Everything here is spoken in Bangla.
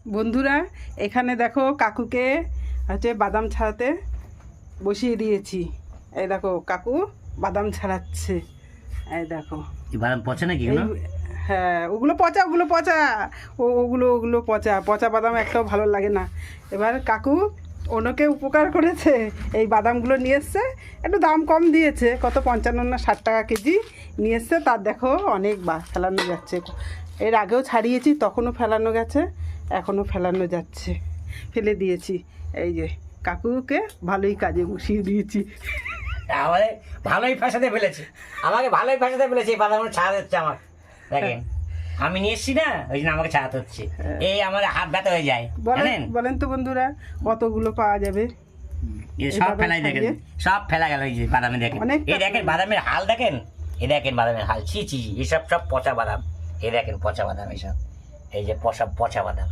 বন্ধুরা এখানে দেখো কাকুকে হচ্ছে বাদাম ছাড়াতে বসিয়ে দিয়েছি। এই দেখো কাকু বাদাম ছাড়াচ্ছে। এই দেখো বাদাম পচে নাকি? হ্যাঁ ওগুলো পচা ওগুলো পচা পচা বাদাম একটাও ভালো লাগে না। এবার কাকু ওনাকে উপকার করেছে, এই বাদামগুলো নিয়ে এসছে, একটু দাম কম দিয়েছে, কত 55 না 60 টাকা কেজি নিয়ে এসছে। তার দেখো অনেক ফেলানো যাচ্ছে। এর আগেও ছাড়িয়েছি, তখনও ফেলানো গেছে, এখনও ফেলানো যাচ্ছে, ফেলে দিয়েছি। এই যে কাকুকে ভালোই কাজে বসিয়ে দিয়েছি। আমাকে ভালোই ফাঁসাতে ফেলেছে, এই বাদামগুলো ছাড়াতে হচ্ছে আমার। দেখেন আমি নিয়ে এসছি না, ওই জন্য আমাকে ছাড়াতে হচ্ছে। এই আমার হাত ব্যথা হয়ে যায়। বলেন তো বন্ধুরা কতগুলো পাওয়া যাবে? সব ফেলাই দেখেন, সব ফেলা গেল। এই যে বাদামে দেখেন, এই দেখেন বাদামের হাল দেখেন, এই দেখেন বাদামের হাল, ছি ছি, এসব সব পচা বাদাম। এই দেখেন পচা বাদাম, এসব এই যে পচা বাদাম।